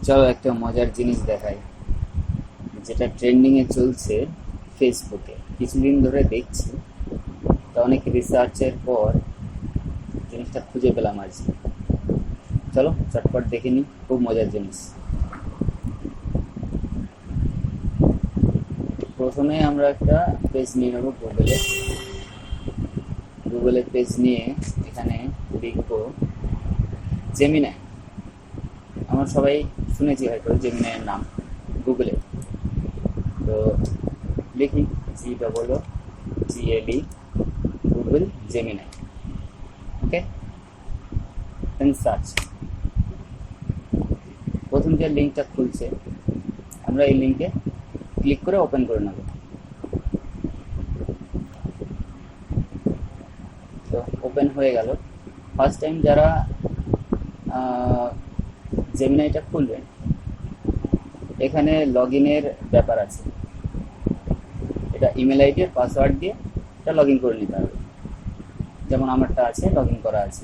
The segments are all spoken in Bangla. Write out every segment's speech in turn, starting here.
চলো একটা মজার জিনিস দেখাই, যেটা ট্রেন্ডিং এ চলছে ফেসবুকে কিছুদিন ধরে দেখছি। তো অনেক রিসার্চের পর জিনিসটা খুঁজে পেলাম আজ। চলো চটপট দেখে নিই, খুব মজার জিনিস। প্রথমে আমরা একটা পেজ নিয়ে নেবো গুগলে। গুগলে পেজ নিয়ে এখানে লিখবো জেমিনাই। আমরা সবাই শুনেছি হয়তো জেমিনাইয়ের নাম গুগলে। তো লিখি GOOGLE গুগল জেমিনাই। ওকে, দেন সার্চ। প্রথম যে লিঙ্কটা খুলছে আমরা এই লিঙ্কে ক্লিক করে ওপেন করে নেব। তো ওপেন হয়ে গেল। ফার্স্ট টাইম যারা জেমিনাইটা খুলবেন, এখানে লগ ইনের ব্যাপার আছে। এটা ইমেল আইডি আর পাসওয়ার্ড দিয়ে এটা লগ ইন করে নিতে হবে। যেমন আমারটা আছে, লগ ইন করা আছে,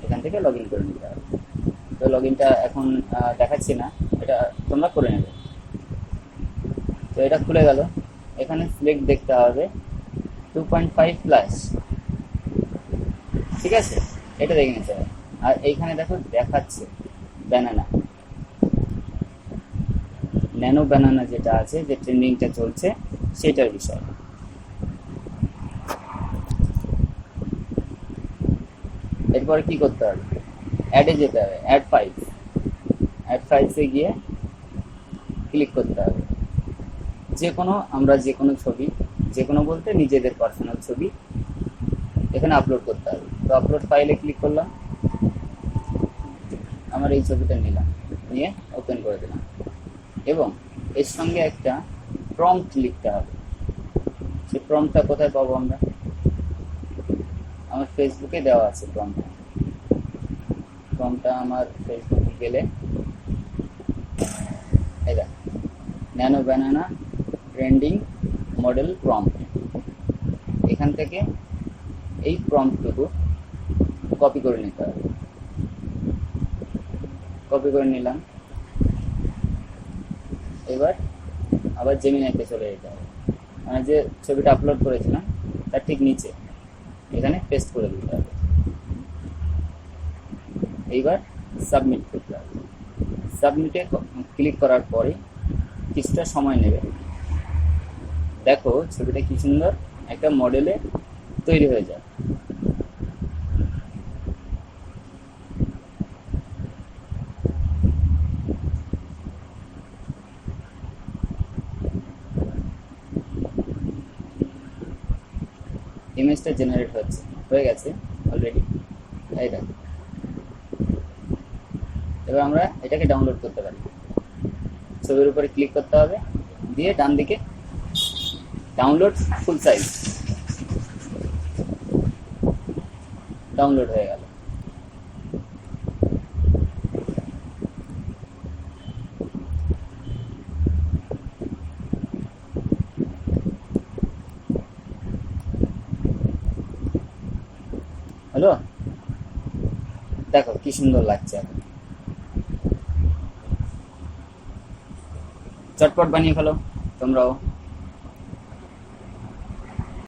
এখান থেকে লগ ইন করে নিতে হবে। তো লগ ইনটা এখন দেখাচ্ছি না, এটা তোমরা করে নেবে। তো এটা খুলে গেল। এখানে সিলেক্ট দেখতে হবে 2.5+, ঠিক আছে, এটা দেখে নিতে হবে। আর এইখানে দেখো দেখাচ্ছে ব্যানানা, ন্যানো ব্যানানা যেটা আছে, যে ট্রেন্ডিংটা চলছে সেটার বিষয়। এরপর কি করতে হবে? অ্যাডে যেতে হবে, অ্যাড ফাইলসে গিয়ে ক্লিক করতে হবে। আমরা যে কোনো ছবি, যে কোনো বলতে নিজেদের পার্সোনাল ছবি এখানে আপলোড করতে হবে। তো আপলোড ফাইলে ক্লিক করলাম, আমার এই ছবিটা নিলাম, নিয়ে ওপেন করে দিলাম। এবং এর সঙ্গে একটা প্রম্পট লিখতে হবে। সেই প্রম্পটটা কোথায় পাবো আমরা? আমার ফেসবুকে দেওয়া আছে প্রম্পটটা আমার ফেসবুকে গেলে এটা nano banana trending model prompt. এখান থেকে এই প্রম্পটটুকু কপি করে নিতে হবে। কপি করে নিলাম। এবার আবার জেমিনাইতে চলে যেতে হবে। মানে যে ছবিটা আপলোড করেছিলাম তার ঠিক নিচে এখানে পেস্ট করে দিতে হবে। এইবার সাবমিট করতে হবে। সাবমিটে ক্লিক করার পরে কিছুটা সময় নেবে। দেখো ছবিটা কি সুন্দর একটা মডেলে তৈরি হয়ে যায়। ইমেজটা জেনারেট হয়ে গেছে অলরেডি। এই দেখো, এবার আমরা এটাকে ডাউনলোড করতে পারি। ছবির উপরে ক্লিক করতে হবে, দিয়ে ডান দিকে ডাউনলোড ফুল সাইজ, ডাউনলোড হয়ে গেল। হলো, দেখো কি সুন্দর লাগছে এখন। চটপট বানিয়ে ফেলো তোমরাও।